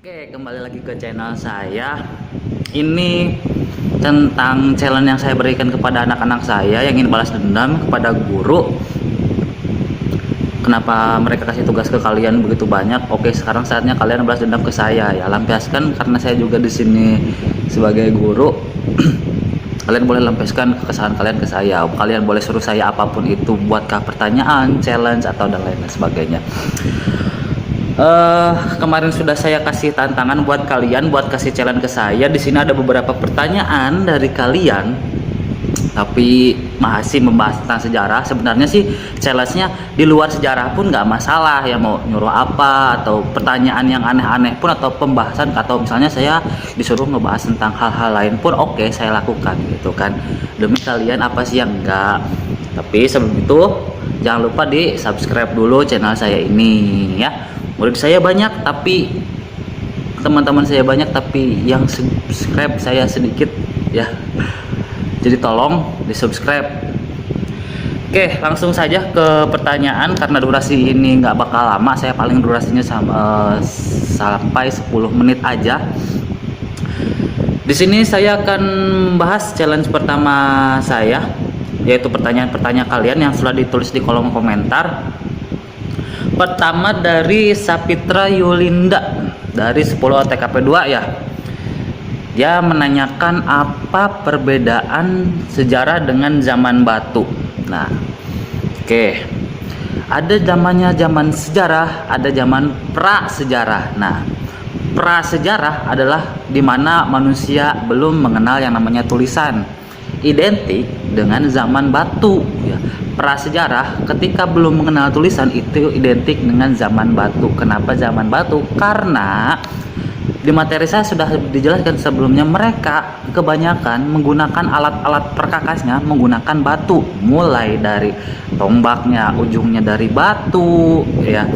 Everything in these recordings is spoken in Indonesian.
Oke, kembali lagi ke channel saya. Ini tentang challenge yang saya berikan kepada anak-anak saya yang ingin balas dendam kepada guru. Kenapa mereka kasih tugas ke kalian begitu banyak? Oke, sekarang saatnya kalian balas dendam ke saya ya. Lampiaskan, karena saya juga di sini sebagai guru. Kalian boleh lampiaskan kekesalan kalian ke saya. Kalian boleh suruh saya apapun itu, buatkah pertanyaan, challenge atau dan lain sebagainya. Kemarin sudah saya kasih tantangan buat kalian buat kasih challenge ke saya. Di sini ada beberapa pertanyaan dari kalian, tapi masih membahas tentang sejarah. Sebenarnya sih challenge-nya di luar sejarah pun nggak masalah ya, mau nyuruh apa atau pertanyaan yang aneh-aneh pun, atau pembahasan, atau misalnya saya disuruh ngebahas tentang hal-hal lain pun oke, saya lakukan gitu kan, demi kalian. Apa sih yang enggak. Tapi sebelum itu jangan lupa di subscribe dulu channel saya ini ya. Murid saya banyak tapi teman-teman saya banyak, tapi yang subscribe saya sedikit ya, jadi tolong di subscribe. Oke, langsung saja ke pertanyaan. Karena durasi ini nggak bakal lama, saya paling durasinya sampai 10 menit aja. Di sini saya akan bahas challenge pertama saya, yaitu pertanyaan-pertanyaan kalian yang sudah ditulis di kolom komentar. Pertama dari Sapitra Yulinda dari 10 TKP 2 ya. Dia menanyakan apa perbedaan sejarah dengan zaman batu. Nah, oke. Ada zamannya zaman sejarah, ada zaman prasejarah. Nah, prasejarah adalah dimana manusia belum mengenal yang namanya tulisan. Identik dengan zaman batu ya. Prasejarah ketika belum mengenal tulisan itu identik dengan zaman batu. Kenapa zaman batu? Karena di materi saya sudah dijelaskan sebelumnya, mereka kebanyakan menggunakan alat-alat perkakasnya menggunakan batu, mulai dari tombaknya ujungnya dari batu ya,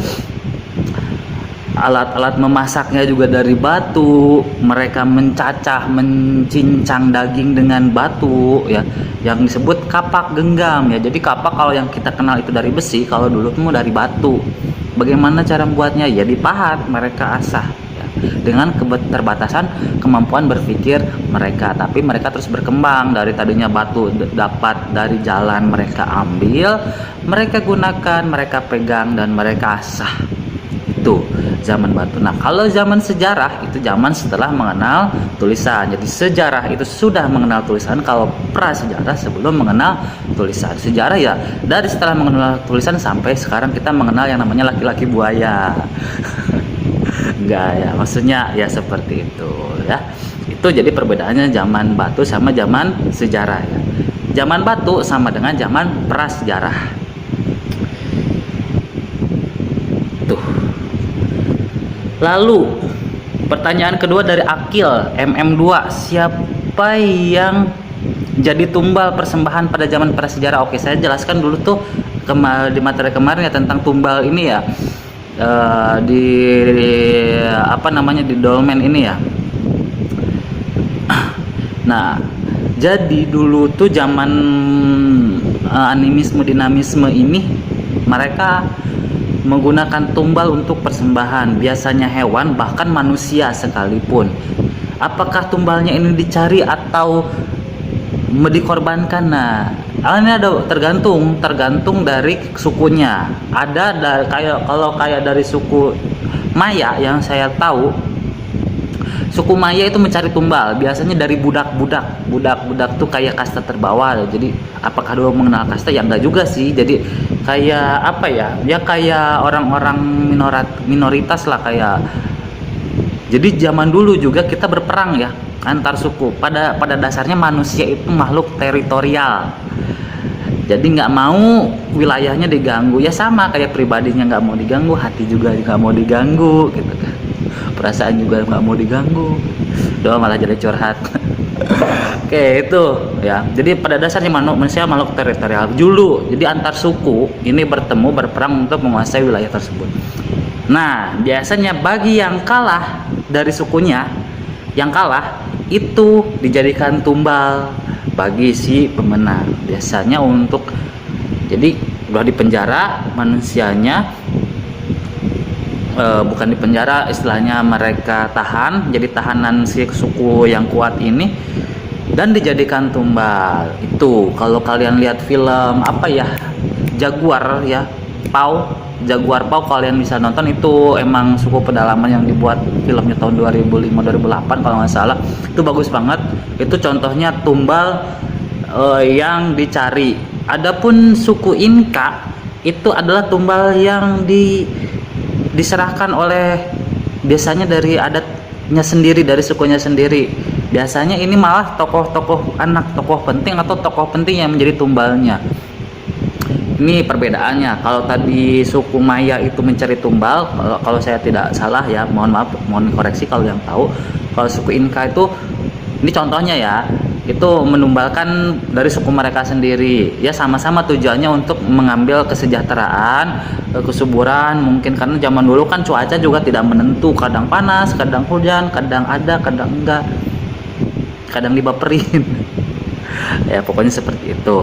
alat-alat memasaknya juga dari batu, mereka mencacah, mencincang daging dengan batu ya, yang disebut kapak genggam ya. Jadi kapak kalau yang kita kenal itu dari besi, kalau dulu itu dari batu. Bagaimana cara membuatnya? Ya dipahat, mereka asah ya. Dengan keterbatasan kemampuan berpikir mereka, tapi mereka terus berkembang. Dari tadinya batu dapat dari jalan, mereka ambil, mereka gunakan, mereka pegang, dan mereka asah. Itu zaman batu. Nah, kalau zaman sejarah itu zaman setelah mengenal tulisan. Jadi sejarah itu sudah mengenal tulisan, kalau prasejarah sebelum mengenal tulisan. Sejarah ya dari setelah mengenal tulisan sampai sekarang kita mengenal yang namanya laki-laki buaya. Enggak ya, maksudnya ya seperti itu ya. Itu jadi perbedaannya zaman batu sama zaman sejarah ya. Zaman batu sama dengan zaman prasejarah. Tuh. Lalu pertanyaan kedua dari Akil MM2, siapa yang jadi tumbal persembahan pada zaman prasejarah? Oke, saya jelaskan dulu tuh di materi kemarin ya tentang tumbal ini ya, di apa namanya, di dolmen ini ya. Nah, jadi dulu tuh zaman animisme dinamisme ini mereka menggunakan tumbal untuk persembahan, biasanya hewan, bahkan manusia sekalipun. Apakah tumbalnya ini dicari atau dikorbankan? Nah, ini ada tergantung dari sukunya. Ada kalau kayak dari suku Maya yang saya tahu, suku Maya itu mencari tumbal biasanya dari budak-budak tuh kayak kasta terbawah. Jadi apakah dulu mengenal kasta? Ya enggak juga sih. Jadi kayak apa ya, kayak orang-orang minoritas lah kayak. Jadi zaman dulu juga kita berperang ya antar suku. Pada dasarnya manusia itu makhluk teritorial, jadi nggak mau wilayahnya diganggu ya, sama kayak pribadinya nggak mau diganggu, hati juga nggak mau diganggu gitu kan, perasaan juga nggak mau diganggu. Doa malah jadi curhat. Oke, itu ya. Jadi pada dasarnya manusia makhluk teritorial dulu. Jadi antar suku ini bertemu berperang untuk menguasai wilayah tersebut. Nah, biasanya bagi yang kalah dari sukunya, yang kalah itu dijadikan tumbal bagi si pemenang. Biasanya untuk, jadi udah di penjara manusianya, bukan di penjara, istilahnya mereka tahan, jadi tahanan si suku yang kuat ini, dan dijadikan tumbal. Itu kalau kalian lihat film apa ya, Jaguar ya, Jaguar Pau, kalian bisa nonton. Itu emang suku pedalaman yang dibuat filmnya tahun 2005-2008 kalau nggak salah. Itu bagus banget. Itu contohnya tumbal yang dicari. Adapun suku Inka itu adalah tumbal yang diserahkan oleh, biasanya dari adatnya sendiri, dari sukunya sendiri. Biasanya ini malah tokoh-tokoh anak tokoh penting atau tokoh penting yang menjadi tumbalnya. Ini perbedaannya. Kalau tadi suku Maya itu mencari tumbal, kalau saya tidak salah ya, mohon maaf, mohon koreksi kalau yang tahu. Kalau suku Inka itu, ini contohnya ya, itu menumbalkan dari suku mereka sendiri. Ya sama-sama tujuannya untuk mengambil kesejahteraan, kesuburan, mungkin karena zaman dulu kan cuaca juga tidak menentu, kadang panas, kadang hujan, kadang ada, kadang enggak, kadang dibaperin. Ya pokoknya seperti itu.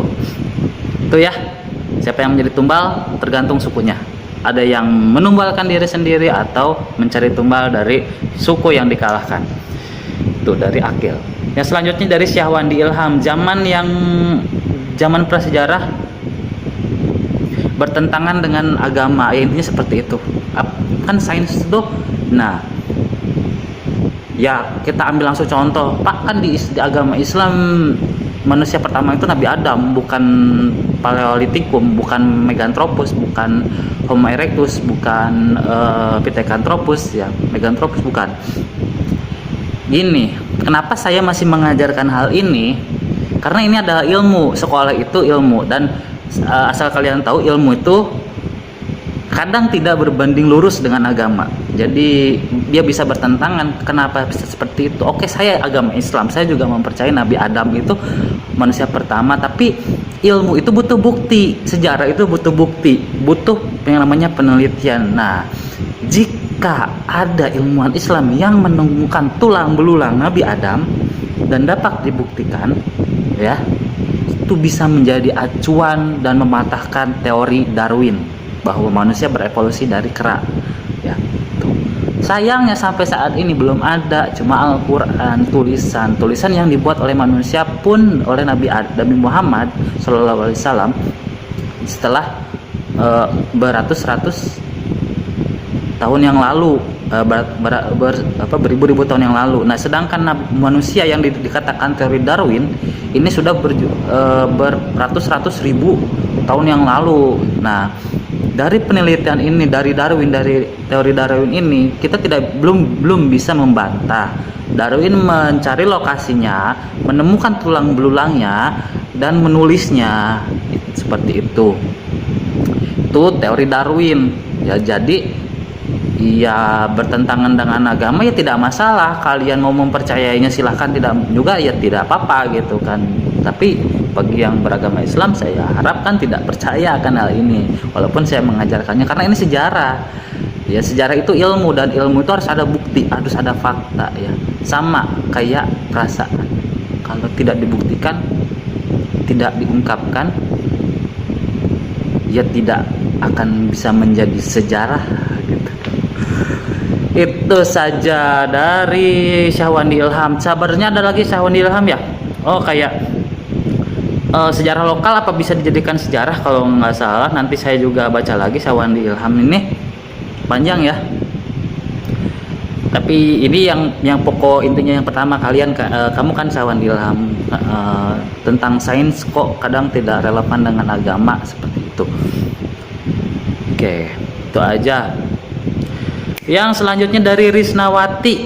Itu ya. Siapa yang menjadi tumbal tergantung sukunya. Ada yang menumbalkan diri sendiri atau mencari tumbal dari suku yang dikalahkan. Itu dari Akil. Yang selanjutnya dari Syahwandi Ilham. Zaman prasejarah bertentangan dengan agama. Ya, intinya seperti itu. Kan sains itu. Nah, ya kita ambil langsung contoh. Pak, kan di agama Islam manusia pertama itu Nabi Adam, bukan Paleolitikum, bukan Meganthropus, bukan Homo erectus, bukan Pithecanthropus ya, Meganthropus bukan. Gini, kenapa saya masih mengajarkan hal ini? Karena ini adalah ilmu, sekolah itu ilmu, dan asal kalian tahu, ilmu itu kadang tidak berbanding lurus dengan agama. Jadi dia bisa bertentangan. Kenapa bisa seperti itu? Oke, saya agama Islam, saya juga mempercayai Nabi Adam itu manusia pertama, tapi ilmu itu butuh bukti, sejarah itu butuh bukti, butuh yang namanya penelitian. Nah, jika ada ilmuwan Islam yang menemukan tulang belulang Nabi Adam dan dapat dibuktikan, ya, itu bisa menjadi acuan dan mematahkan teori Darwin bahwa manusia berevolusi dari kera. Ya, tuh. Sayangnya sampai saat ini belum ada, cuma Al-Quran, tulisan yang dibuat oleh manusia pun oleh Nabi Muhammad SAW setelah beratus-ratus tahun yang lalu, beribu-ribu tahun yang lalu. Nah, sedangkan manusia yang dikatakan teori Darwin ini sudah beratus-ratus ribu tahun yang lalu. Nah, dari penelitian ini, dari teori Darwin ini, kita belum bisa membantah. Darwin mencari lokasinya, menemukan tulang belulangnya, dan menulisnya seperti itu. Itu teori Darwin. Ya, jadi ya bertentangan dengan agama ya tidak masalah. Kalian mau mempercayainya silahkan, tidak juga ya tidak apa-apa gitu kan. Tapi bagi yang beragama Islam, saya harapkan tidak percaya akan hal ini, walaupun saya mengajarkannya, karena ini sejarah. Ya, sejarah itu ilmu, dan ilmu itu harus ada bukti, harus ada fakta ya. Sama kayak perasaan, kalau tidak dibuktikan, tidak diungkapkan, ya tidak akan bisa menjadi sejarah gitu. Itu saja dari Syahwandi Ilham. Sabarnya ada lagi Syahwandi Ilham ya. Oh, kayak sejarah lokal apa bisa dijadikan sejarah, kalau nggak salah. Nanti saya juga baca lagi Syahwandi Ilham ini, panjang ya. Tapi ini yang pokok intinya, yang pertama, kamu kan Syahwandi Ilham, tentang sains kok kadang tidak relevan dengan agama, seperti itu. Oke, itu aja. Yang selanjutnya dari Risnawati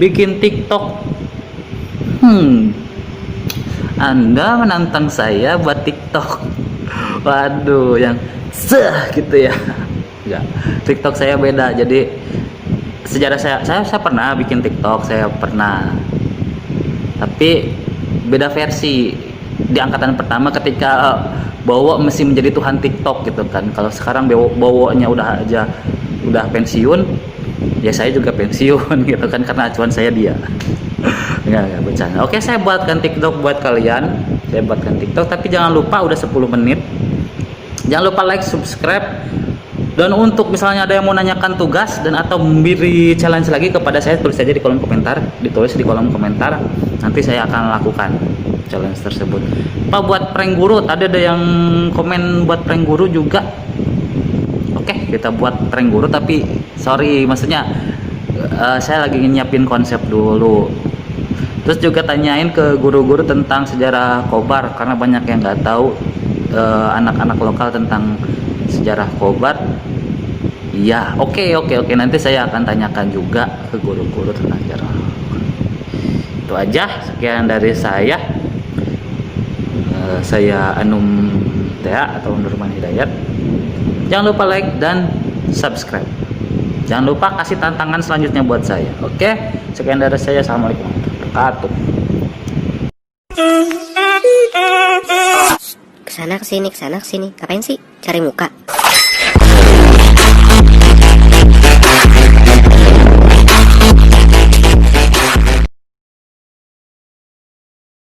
bikin TikTok. Anda menantang saya buat TikTok. Waduh, yang gitu ya. Enggak. TikTok saya beda. Jadi sejarah saya pernah bikin TikTok, saya pernah. Tapi beda versi. Di angkatan pertama ketika Bowo mesti menjadi Tuhan TikTok gitu kan. Kalau sekarang Bowo-nya udah pensiun, ya saya juga pensiun gitu kan, karena acuan saya dia. Enggak bercanda. Oke, saya buatkan TikTok buat kalian. Saya buatkan TikTok, tapi jangan lupa udah 10 menit. Jangan lupa like, subscribe, Dan untuk misalnya ada yang mau nanyakan tugas dan atau memberi challenge lagi kepada saya, tulis saja di kolom komentar, ditulis di kolom komentar, nanti saya akan lakukan challenge tersebut. Pak, buat prank guru, tadi ada yang komen buat prank guru juga. Oke, kita buat prank guru, tapi sorry, maksudnya saya lagi nyiapin konsep dulu. Terus juga tanyain ke guru-guru tentang sejarah Kobar, karena banyak yang nggak tahu anak-anak lokal tentang sejarah Kobar. Iya, oke, nanti saya akan tanyakan juga ke guru-guru tentang sejarah. Itu aja, sekian dari saya. Saya Anum Tea atau Nurman Hidayat. Jangan lupa like dan subscribe. Jangan lupa kasih tantangan selanjutnya buat saya. Oke, sekian dari saya. Assalamualaikum warahmatullahi wabarakatuh. Kesana kesini, ngapain sih? Cari muka.